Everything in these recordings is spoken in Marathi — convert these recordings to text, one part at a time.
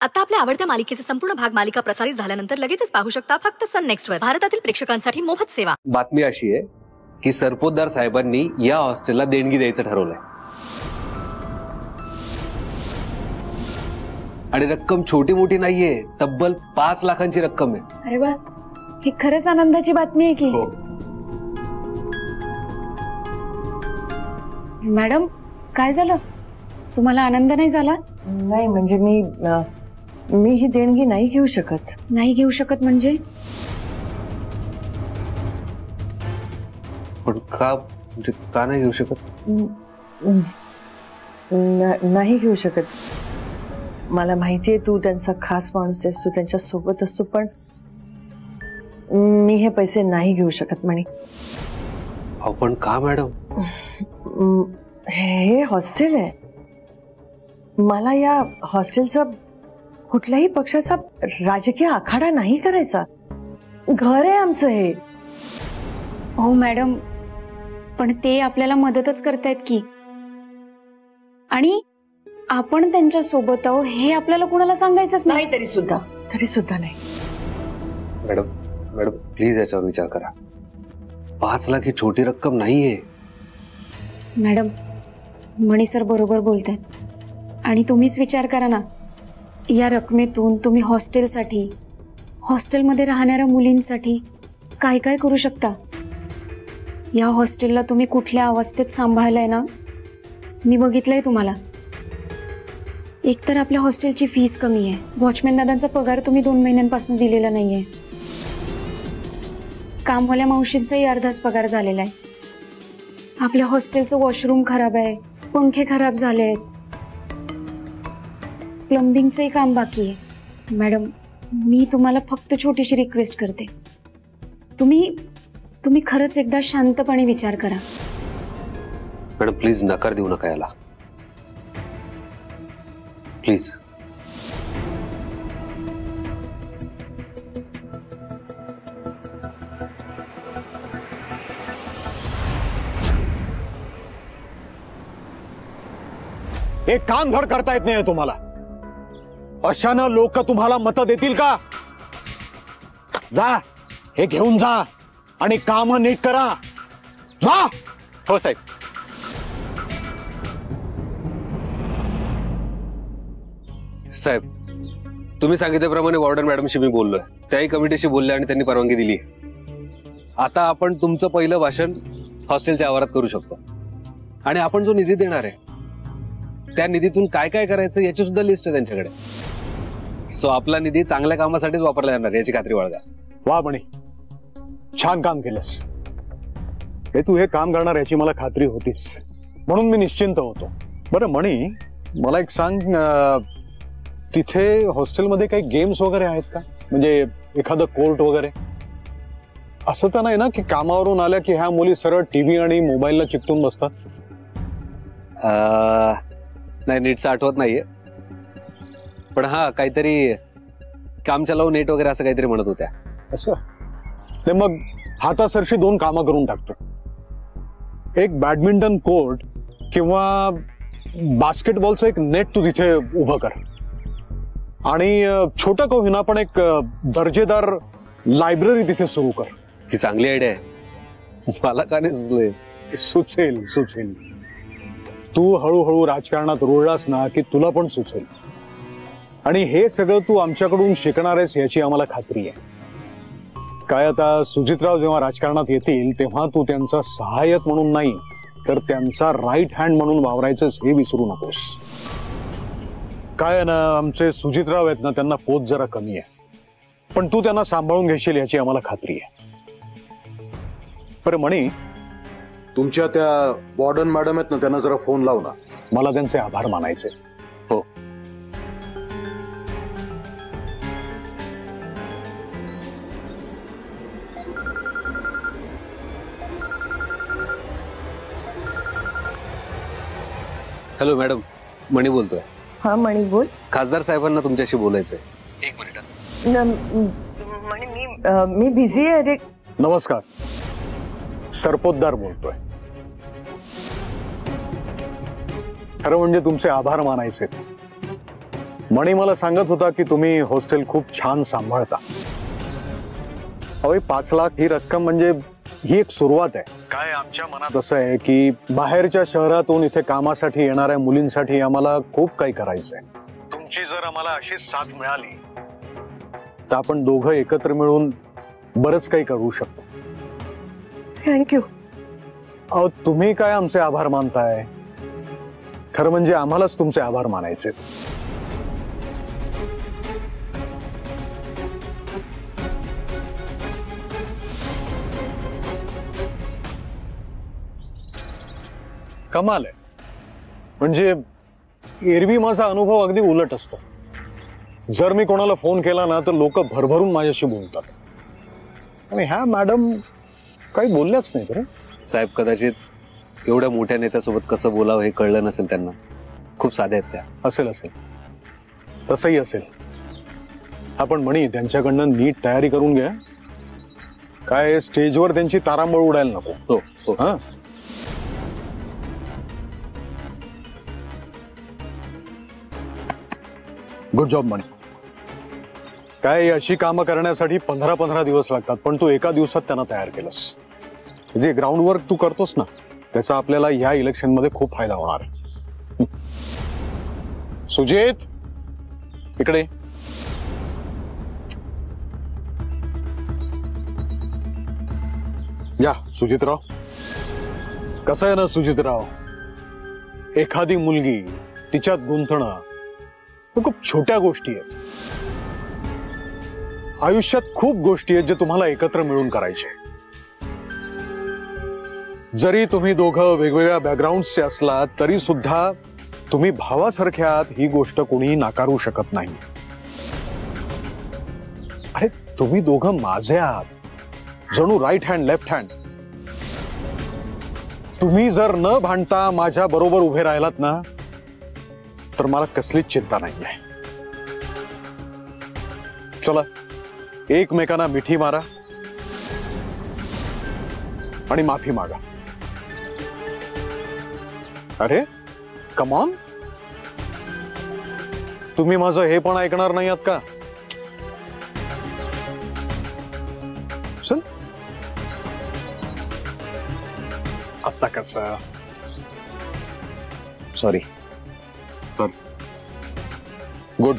आता आपल्या आवडत्या मालिकेचे संपूर्ण भाग मालिका प्रसारित झाल्यानंतर लगेचच पाहू शकता फक्त सन नेक्स्ट वर. भारतातील प्रेक्षकांसाठी मोफत सेवा. बातमी अशी आहे की सरपोतदार साहेबांनी या हॉस्टेलला देणगी द्यायचं ठरवलंय आणि रक्कम छोटी मोठी नाहीये, तब्बल 5 लाखांची रक्कम आहे. अरे वा, ही खरंच आनंदाची बातमी आहे की. मॅडम, काय झालं? तुम्हाला आनंद नाही झाला? नाही, म्हणजे मी ही देणगी नाही घेऊ शकत. नाही घेऊ शकत म्हणजे? पण का, म्हणजे का नाही घेऊ शकत? नाही घेऊ शकत. मला माहितीये तू त्यांचा खास माणूस आहेस, तू त्यांच्या सोबत असतो, पण मी हे पैसे नाही घेऊ शकत म्हणे. आपण का मॅडम? हे हॉस्टेल आहे. मला या हॉस्टेलचा कुठल्याही पक्षाचा राजकीय आखाडा नाही करायचा. घर आहे आमचं हे. हो मॅडम, पण ते आपल्याला मदतच करतायत की. आणि आपण त्यांच्या सोबत आहो हे आपल्याला कोणाला सांगायचंच नाही. तरी सुद्धा नाही. मॅडम प्लीज याच्यावर विचार करा. 5 लाख ही छोटी रक्कम नाहीये. मॅडम, मणी सर बरोबर बोलतात. आणि तुम्हीच विचार करा ना, या रकमेतून तुम्ही हॉस्टेलसाठी, हॉस्टेलमध्ये राहणाऱ्या मुलींसाठी काय काय करू शकता. या हॉस्टेलला तुम्ही कुठल्या अवस्थेत सांभाळलंय ना, मी बघितलंय तुम्हाला. एकतर आपल्या हॉस्टेलची फीस कमी आहे. वॉचमॅन दादांचा पगार तुम्ही 2 महिन्यांपासून दिलेला नाहीये. कामवाल्या मावशींचाही अर्धाच पगार झालेला आहे. आपल्या हॉस्टेलचं वॉशरूम खराब आहे, पंखे खराब झाले आहेत, प्लंबिंगचंही काम बाकी आहे. मॅडम, मी तुम्हाला फक्त छोटीशी रिक्वेस्ट करते, तुम्ही खरंच एकदा शांतपणे विचार करा. मॅडम प्लीज नकार देऊ नका याला, प्लीज. एक काम धड करता येत नाही तुम्हाला. अशानं लोक तुम्हाला मतं देतील का? जा, हे घेऊन जा आणि काम नीट करा. जा. हो साहेब. साहेब, तुम्ही सांगितल्याप्रमाणे वॉर्डन मॅडमशी मी बोललोय. त्याही कमिटीशी बोलले आणि त्यांनी परवानगी दिली. आता आपण तुमचं पहिलं भाषण हॉस्टेलच्या आवारात करू शकतो. आणि आपण जो निधी देणार आहे त्या निधीतून काय काय करायचं याची सुद्धा लिस्ट आहे त्यांच्याकडे. सो आपला निधी चांगल्या कामासाठीच वापरला जाणार याची खात्री बाळगा. वा मणी, छान काम केलंस. तू हे काम करणार याची मला खात्री होतीच, म्हणून मी निश्चिंत होतो. बरं मणी, मला एक सांग, तिथे हॉस्टेलमध्ये काही गेम्स वगैरे आहेत का? म्हणजे एखादं कोर्ट वगैरे? असं तर नाही ना की कामावरून आल्या की ह्या मुली सरळ टीव्ही आणि मोबाईलला चिकटून बसतात? नाही, नीटचं आठवत नाहीये, पण हा काहीतरी काम चालवून नेट वगैरे असं काहीतरी म्हणत होत्या. असं? ते मग हातासरशी 2 कामं करून टाकतो. एक बॅडमिंटन कोर्ट किंवा बास्केटबॉलचं एक नेट तू तिथे उभं कर. आणि छोटं का होईना पण एक दर्जेदार लायब्ररी तिथे सुरू कर. ही चांगली आयडिया आहे. मला का नाही सुचलंय? सुचेल. तू हळूहळू राजकारणात रुळलास ना की तुला पण सुचेल. आणि हे सगळं तू आमच्याकडून शिकणार आहेस याची आम्हाला खात्री आहे. काय आता सुजितराव जेव्हा राजकारणात येतील तेव्हा तू त्यांचा सहाय्यक म्हणून नाही तर त्यांचा राईट हँड म्हणून वावरायचंच हे विसरू नकोस. काय ना, आमचे सुजितराव आहेत ना, त्यांना पोत जरा कमी आहे, पण तू त्यांना सांभाळून घेशील याची आम्हाला खात्री आहे. बरं मणी, तुमच्या त्या वॉर्डन मॅडम आहेत ना, त्यांना जरा फोन लाव ना. मला त्यांचे आभार मानायचे. हो. हॅलो मॅडम, मणी बोलतोय. हा मणी बोल. खासदार साहेबांना तुमच्याशी बोलायचंय. 1 मिनिट. मणी, मी बिझी आहे रे. नमस्कार, सरपोतदार बोलतोय. खरं म्हणजे तुमचे आभार मानायचे. मणी मला सांगत होता की तुम्ही हॉस्टेल खूप छान सांभाळता. अहो 5 लाख ही रक्कम म्हणजे ही एक सुरुवात आहे. काय आमच्या मनात असं आहे की बाहेरच्या शहरातून इथे कामासाठी येणाऱ्या मुलींसाठी आम्हाला खूप काही करायचंय. तुमची जर आम्हाला अशीच साथ मिळाली तर आपण दोघं एकत्र मिळून बरंच काही करू शकतो. थँक्यू. अहो तुम्ही काय आमचे आभार मानताय? खरं म्हणजे आम्हालाच तुमचे आभार मानायचे. कमाल आहे. म्हणजे एरवी माझा अनुभव अगदी उलट असतो. जर मी कोणाला फोन केला ना तर लोक भरभरून माझ्याशी बोलतात. आणि ह्या मॅडम काही बोलल्याच नाही बरं. साहेब कदाचित एवढ्या मोठ्या नेत्यासोबत कसं बोलावं हे कळलं नसेल त्यांना. खूप साध्या आहेत त्या. असेल तसंही असेल. आपण म्हणी त्यांच्याकडनं नीट तयारी करून घ्या. काय स्टेजवर त्यांची तारांबळ उडायला नको. हो हो. हा गुड जॉब मणी. काय अशी कामं करण्यासाठी 15-15 दिवस लागतात पण तू एका दिवसात त्यांना तयार केलंस. जे ग्राउंड वर्क तू करतोस ना त्याचा आपल्याला ह्या इलेक्शन मध्ये खूप फायदा होणार. सुजित इकडे. या सुजितराव. कसं आहे ना सुजितराव, एखादी मुलगी तिच्यात गुंतणं खूप छोट्या गोष्टी आहेत. आयुष्यात खूप गोष्टी आहेत जे तुम्हाला एकत्र मिळून करायचे. जरी तुम्ही दोघं वेगवेगळ्या बॅकग्राऊंडचे असलात तरी सुद्धा तुम्ही भावासारख्या आहात ही गोष्ट कोणीही नाकारू शकत नाही. अरे तुम्ही दोघं माझे आहात, जणू राईट हँड लेफ्ट हँड. तुम्ही जर न भांडता माझ्या बरोबर उभे राहिलात ना तर मला कसलीच चिंता नाहीये. चला एकमेकांना मिठी मारा आणि माफी मागा. अरे कम ऑन. तुम्ही माझं हे पण ऐकणार नाही आहात का? चल आता कसं. Sorry sir. गुड.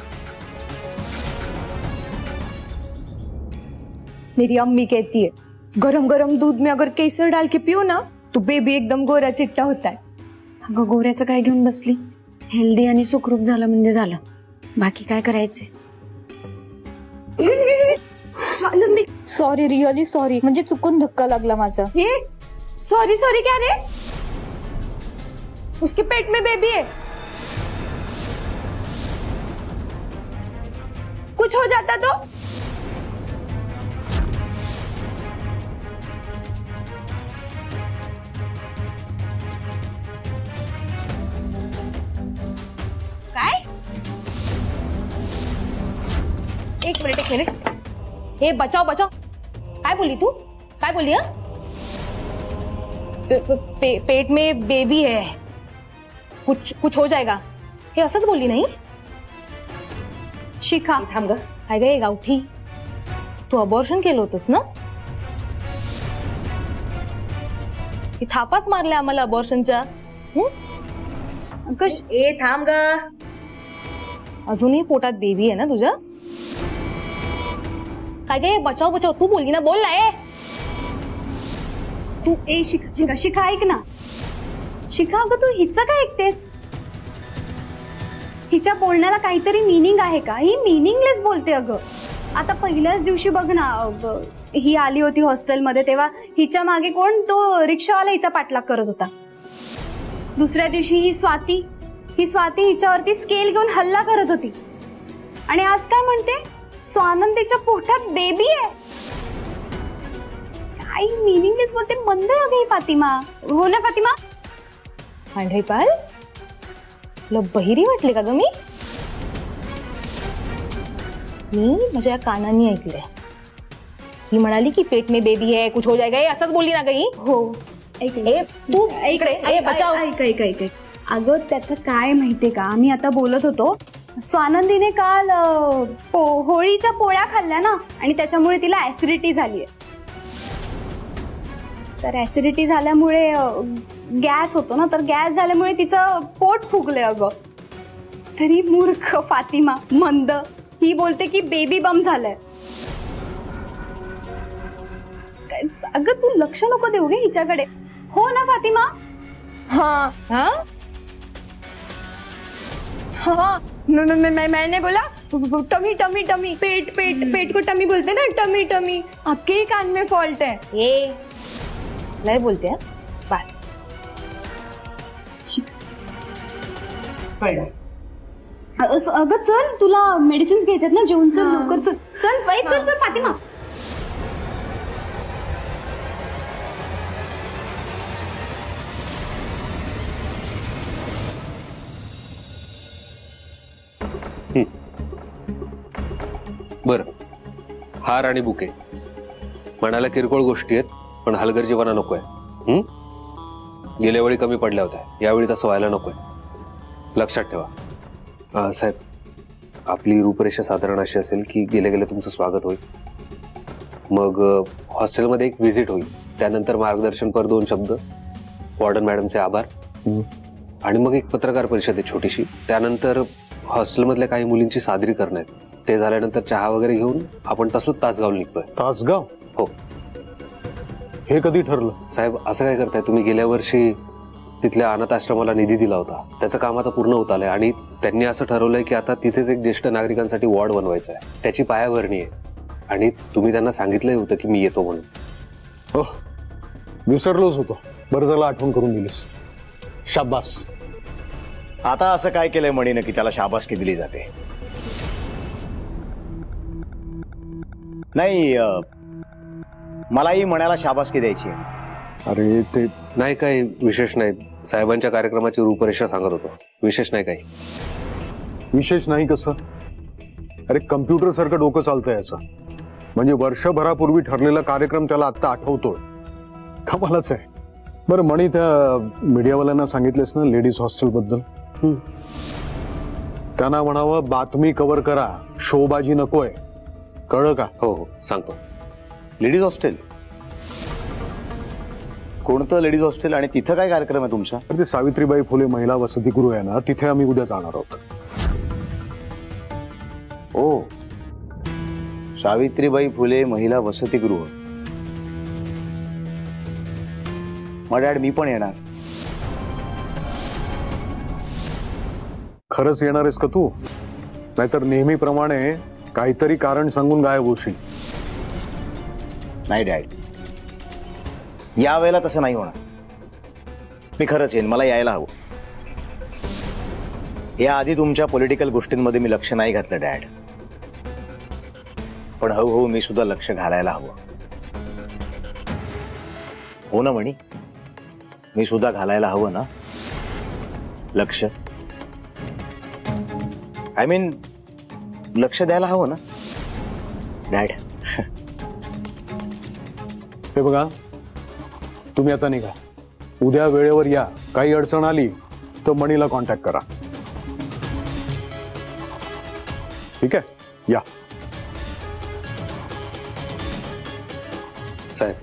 मेरी अम्मी कहती है गरम गरम दूध में अगर केसर डाल के पियो ना तो बेबी एकदम गोरा चिट्टा होता है. अगं गोऱ्याचं काय घेऊन बसली? हेल्दी आणि सुखरूप झालं म्हणजे झालं. बाकी काय करायचंय? Swanandi sorry, really sorry. म्हणजे चुकून धक्का लागला माझा. ये सॉरी सॉरी क्या रे? उसके पेट में बेबी है. कुछ हो जाता तो? काय? एक मिनिट. हे बचाओ. काय बोली तू? काय बोली? हा पेट में बेबी है. कुछ हो जाएगा हे असंच बोलली नाही. शिखा थांब ग. काय ग गावठी, तू अबॉर्शन केलं होतंस ना? थापाच मारल्या आम्हाला अबॉर्शनच्या. ए थांब ग. अजूनही पोटात बेबी आहे ना तुझ्या? काय ग बचाव तू बोलली ना. बोल ना. तू शिखा ऐक ना. शिखा अगं तू हिचं काय ऐकतेस? हिच्या बोलण्याला काहीतरी मीनिंग आहे का? ही मीनिंगलेस बोलते अगं. आता पहिल्याच दिवशी बघ ना, ही आली होती हॉस्टेलमध्ये तेव्हा हिच्या मागे कोण तो रिक्षावाला हिचा पाठलाग करत होता. दुसऱ्या दिवशी ही स्वाती हिच्यावरती स्केल घेऊन हल्ला करत होती. आणि आज काय म्हणते? स्वानंदीच्या पोटात बेबी आहे. काही मीनिंगलेस बोलते. मंद आहे अगं ही फातिमा. हो ना फातिमा? पांढरीपाल तुला बहिरी वाटले का ग? मी माझ्या कानांनी ऐकलंय. ही म्हणाली की पेट में बेबी है, कुछ हो जाएगा. हे असंच बोलली ना गई? हो. तू इकडे बचाव. ऐक. अगं त्याचं काय माहितीये का, आम्ही आता बोलत होतो स्वानंदीने काल होळीच्या पोळ्या खाल्ल्या ना आणि त्याच्यामुळे तिला ऍसिडिटी झालीये. तर ऍसिडिटी झाल्यामुळे गॅस होतो ना, तर गॅस झाल्यामुळे तिचं पोट फुगलंय अगं. तरी मूर्ख फातिमा मंद ही बोलते की बेबी बम झालंय. अगं तू लक्ष नको देऊ गे हिच्याकडे. हो ना फातिमा? हाँ हाँ हाँ मैंने बोला टमी टमी टमी, पेट पेट पेट को टमी बोलते ना, टमी टमी. आपके ही कान में फॉल्ट है. ए लय बोलते हैं बस. अगं चल, तुला मेडिसिन घ्यायच्यात ना, जेवण चल लवकर. चल चल बाई, चल चल फातिमा. बर, हार आणि बुके म्हणायला किरकोळ गोष्टी आहेत, पण हलगर्जीपणा नकोय. गेल्या वेळी कमी पडल्या होत्या, यावेळी तसं व्हायला नकोय. लक्षात ठेवा. साहेब, आपली रूपरेषा साधारण अशी असेल की गेले गेले तुमचं स्वागत होईल, मग हॉस्टेलमध्ये एक व्हिजिट होईल, त्यानंतर मार्गदर्शनपर 2 शब्द, वॉर्डन मॅडमचे आभार, आणि मग एक पत्रकार परिषद आहे छोटीशी. त्यानंतर हॉस्टेलमधल्या काही मुलींची सादरीकरण आहेत. ते झाल्यानंतर चहा वगैरे घेऊन आपण तसंच तासगावला निघतोय. तासगाव? हो. हे कधी ठरलं? साहेब, असं काय करताय तुम्ही? गेल्या वर्षी तिथल्या अनाथ आश्रमाला निधी दिला होता, त्याचं काम आता पूर्ण होत आलंय आणि त्यांनी असं ठरवलंय की आता तिथेच एक ज्येष्ठ नागरिकांसाठी वॉर्ड बनवायचा आहे. त्याची पायाभरणी आहे आणि तुम्ही त्यांना सांगितलंय होतं की मी येतो म्हणून. हो, विसरलोच होतो. बरं झालं आठवण करून दिलीस. शाबास. आता असं काय केलंय मणीनं की त्याला शाबासकी दिली जाते? नाही, मलाही म्हणायला शाबासकी द्यायची. अरे ते नाही, काही विशेष नाही. साहेबांच्या कार्यक्रमाची रूपरेषा सांगत होतो, विशेष नाही काही. विशेष नाही कसं? अरे कम्प्युटर सारखं डोकं चालतंय याचं. म्हणजे वर्षभरापूर्वी ठरलेला कार्यक्रम त्याला आत्ता आठवतोय. कमालच आहे. बरं मणी, त्या मीडियावाल्यांना सांगितलेस ना लेडीज हॉस्टेल बद्दल? त्यांना म्हणावं बातमी कव्हर करा, शोबाजी नकोय. कळलं का? हो हो, सांगतो. Ladies hostel? कोणतं लेडीज हॉस्टेल आणि तिथं काय कार्यक्रम आहे तुमचा? ते सावित्रीबाई फुले महिला वसतिगृह आहे ना, तिथे आम्ही उद्या जाणार आहोत. ओ, सावित्रीबाई फुले महिला वसतिगृह. मग डॅड मी पण येणार. खरंच येणार आहेस का तू? नाहीतर नेहमीप्रमाणे काहीतरी कारण सांगून गायब होशील. नाही डॅड, यावेळेला तसं नाही होणार. मी खरंच येईन, मला यायला हवं. याआधी तुमच्या पॉलिटिकल गोष्टींमध्ये मी लक्ष नाही घातलं डॅड, पण हळूहळू मी सुद्धा लक्ष घालायला हवं. हो ना म्हणी? मी सुद्धा घालायला हवं ना लक्ष? आय मीन लक्ष द्यायला हवं ना डॅड? हे बघा, तुम्ही आता निघा. उद्या वेळेवर या. काही अडचण आली तर मणीला कॉन्टॅक्ट करा. ठीक आहे? या. साहेब,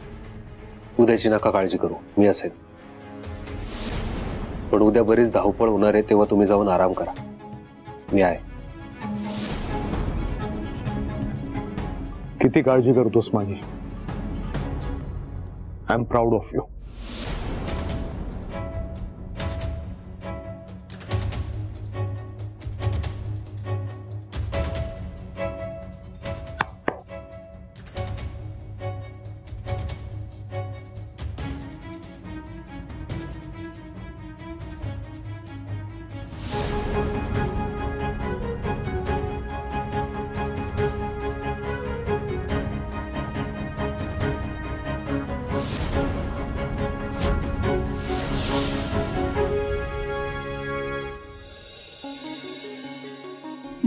उद्याची नका काळजी करू, मी असेल. पण उद्या बरीच धावपळ होणार आहे, तेव्हा तुम्ही जाऊन आराम करा. मी आहे. किती काळजी करतोस माझी. I am proud of you.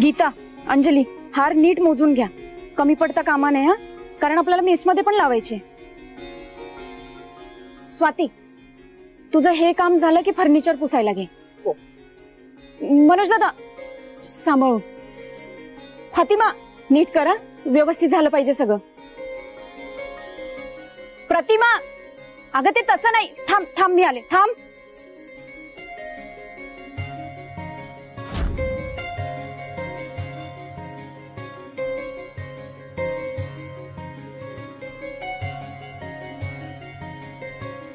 Geeta, Anjali, हार नीट मोजून घ्या. कमी पडता कामा नये हा, कारण आपल्याला मेसमध्ये पण लावायचे. स्वाती, तुझं हे काम झालं की फर्निचर पुसायला घे. मनोज दादा, सांभाळून. फातिमा नीट करा, व्यवस्थित झालं पाहिजे सगळं. प्रतिमा अगं ते तसं नाही. थांब थांब मी आले. थांब.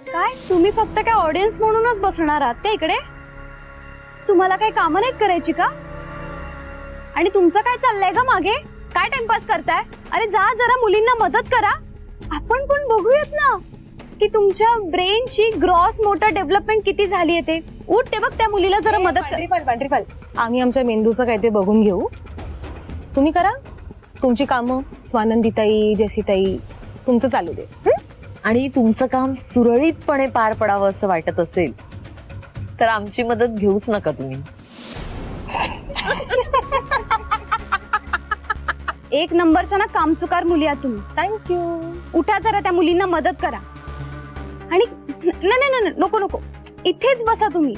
काय तुम्ही फक्त काय ऑडियन्स म्हणूनच बसणार आहात का इकडे? तुम्हाला काही कामं नाहीत करायची का? आणि तुमचं काय चाललंय का मागे? काय टाइमपास करताय? अरे जा जरा मुलींना मदत करा. आपण पण बघूयात ना की तुमच्या ब्रेनची ग्रॉस मोटर डेव्हलपमेंट किती झाली आहे ते. उठ ते बघ त्या मुलीला जरा मदत कर. पांढरीफाल आम्ही आमच्या मेंदूचं काय ते बघून घेऊ. तुम्ही करा तुमची कामं. स्वानंदीताई, जेसीताई तुमचं चालू दे. आणि तुमचं काम सुरळीतपणे पार पडावं असं वाटत असेल तर आमची मदत घेऊच नका तुम्ही. एक नंबरच्या ना कामचुकार मुली आहात तुम्ही. थँक्यू. उठा जरा त्या मुलींना मदत करा. आणि नाही नको नको, इथेच बसा तुम्ही.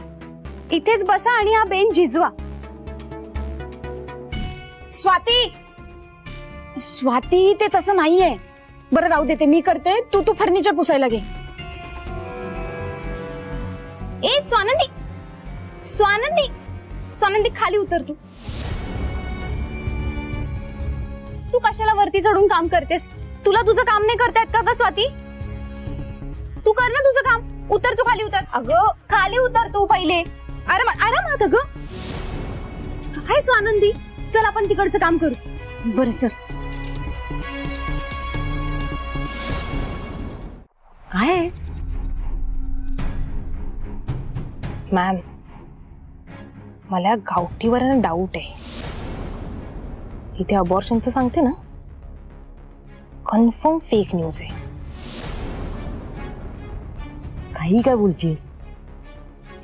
इथेच बसा आणि हा बेंच झिजवा. स्वाती ते तसं नाहीये. बरं राहू देते, मी करते. तू फर्निचर पुसायला घे. ए स्वानंदी स्वानंदी स्वानंदी खाली उतर. तू कशाला वरती चढून काम करतेस? तुला तुझं काम नाही करता येत का ग स्वाती? तू कर ना तुझं काम. उतर तू, खाली उतर. अगं खाली उतर तू पहिले. आरामात. अगं काय स्वानंदी, चल आपण तिकडचं काम करू. बरं चल. काय मॅम, मला गावठीवर डाऊट आहे. इथे अबॉर्शनचं सांगते ना, कन्फर्म फेक न्यूज आहे. काही काय बोलतीयस?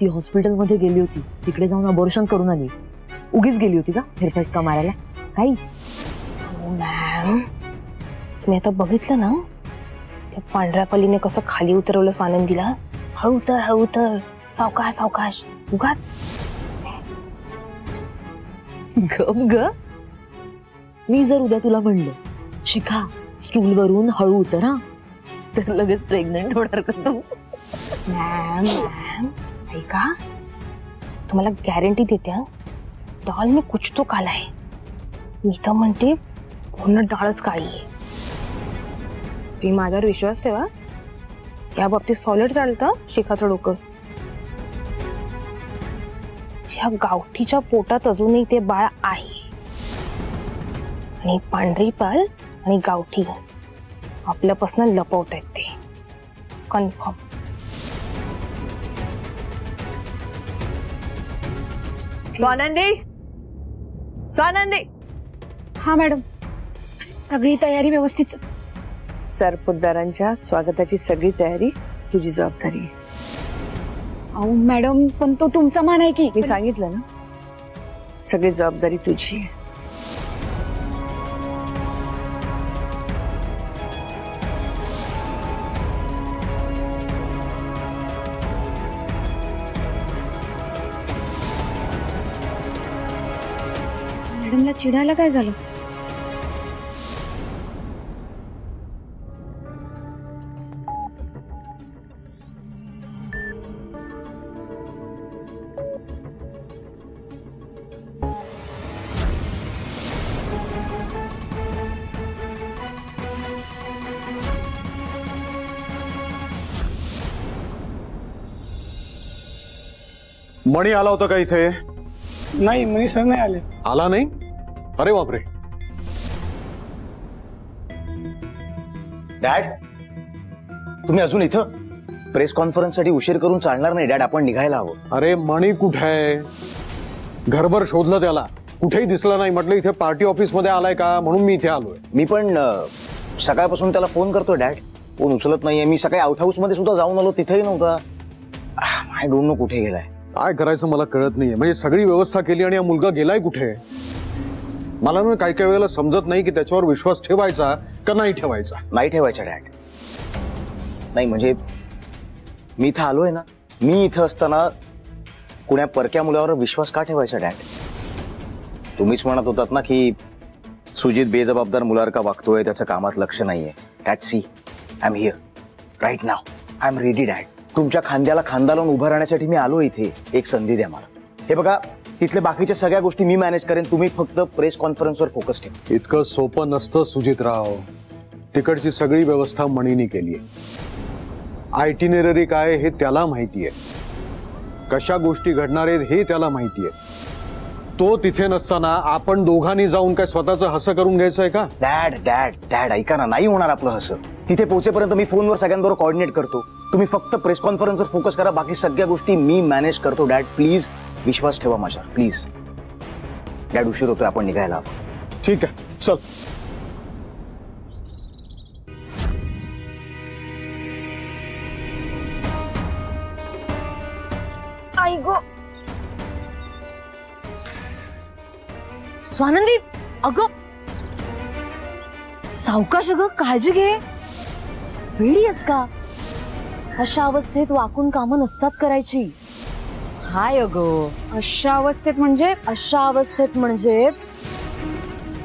ती हॉस्पिटलमध्ये गेली होती, तिकडे जाऊन अबॉर्शन करून आली. उगीच गेली होती का फेरफटका मारायला? काही मॅम, तुम्ही आता बघितलं ना त्या पांढऱ्या पलीने कसं खाली उतरवलं स्वानंदीला. हळू उतर, सावकाश सावकाश. उगाच गप ग. मी जर उद्या तुला म्हणलं शिखा स्टूल वरून हळू उतर हा, तर लगेच प्रेग्नंट होणार का तू? मॅम ऐका, तुम्हाला गॅरंटी देते, दाल में कुछ तो काला है. मी तर म्हणते पूर्ण डाळच काळी आहे. तुम्ही माझ्यावर विश्वास ठेवा, या बाबतीत सॉलिड चालतं शिखाचं डोकं. या गावठीच्या पोटात अजूनही ते बाळ आहे आणि पांढरी पाल आणि गावठी आपल्यापासून लपवत आहेत ते कन्फर्म. स्वानंदी. हा मॅडम, सगळी तयारी व्यवस्थित. सरपोतदारांच्या स्वागताची सगळी तयारी तुझी जबाबदारी आहे. अहो मॅडम, पण तो तुमचा मान आहे की. मी सांगितलं ना, सगळी जबाबदारी तुझी आहे. मॅडमला चिडायला काय झालं? मणी आला होता का इथे? नाही, मनी सर नाही आले. आला नाही? अरे बापरे. डॅड, तुम्ही अजून इथं? प्रेस कॉन्फरन्स साठी उशीर करून चालणार नाही डॅड, आपण निघायला हवं. अरे मणी कुठे आहे? घरभर शोधलं त्याला, कुठेही दिसला नाही. म्हटलं इथे पार्टी ऑफिस मध्ये आलाय का, म्हणून मी इथे आलोय. मी पण सकाळपासून त्याला फोन करतोय डॅड, फोन उचलत नाहीये. मी सकाळी आउट हाऊस मध्ये सुद्धा जाऊन आलो, तिथेही नव्हता. आय डोंट नो कुठे गेलाय. काय करायचं मला कळत नाहीये. म्हणजे सगळी व्यवस्था केली आणि हा मुलगा गेलाय कुठे? मला ना काही काही वेळेला समजत नाही की त्याच्यावर विश्वास ठेवायचा का नाही ठेवायचा. नाही ठेवायचा डॅड. नाही म्हणजे मी इथं आलोय ना, मी इथं असताना कुण्या परक्या मुलावर विश्वास का ठेवायचा डॅड? तुम्हीच म्हणत होतात ना की सुजित बेजबाबदार मुलासारखा वागतोय, त्याचं कामात लक्ष नाहीये. Dad see, I am here right now. I am ready dad. तुमच्या खांद्याला खांदा लावून उभं राहण्यासाठी मी आलो इथे. एक संधी द्या मला. हे बघा, तिथल्या बाकीच्या सगळ्या गोष्टी मी मॅनेज करेन, तुम्ही फक्त प्रेस कॉन्फरन्सवर फोकस ठेवा. इतकं सोपं नसतं सुजितराव. तिकडची सगळी व्यवस्था मणीने केली आहे. आयटिनरी काय हे त्याला माहितीये, कशा गोष्टी घडणार आहेत हे त्याला माहितीये. तो तिथे नसताना आपण दोघांनी जाऊन काय स्वतःचं हसं करून घ्यायचंय का? डॅड डॅड डॅड ऐका ना, नाही होणार आपलं हसं. तिथे पोहोचेपर्यंत मी फोनवर सगळ्यांबरोबर कोऑर्डिनेट करतो. तुम्ही फक्त प्रेस कॉन्फरन्सवर फोकस करा, बाकी सगळ्या गोष्टी मी मॅनेज करतो. डॅड प्लीज विश्वास ठेवा माझ्यावर, प्लीज. डॅड उशीर होतोय, आपण निघायला. ठीक आहे, चल. आई गो स्वानंदी, अगं सावकाश, अगं काळजी घे. वेडी आहेस का? अशा अवस्थेत वाकून कामं नसतात करायची. हाय अगं, अशा अवस्थेत म्हणजे? अशा अवस्थेत म्हणजे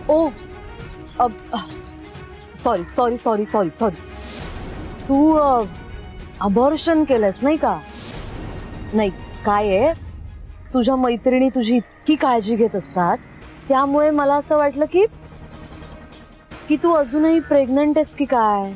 oh sorry sorry sorry sorry sorry तू अबॉर्शन केलंस नाही का? नाही, काय आहे, तुझ्या मैत्रिणी तुझी इतकी काळजी घेत असतात, त्यामुळे मला असं वाटलं की तू अजूनही प्रेग्नंट आहेस की काय.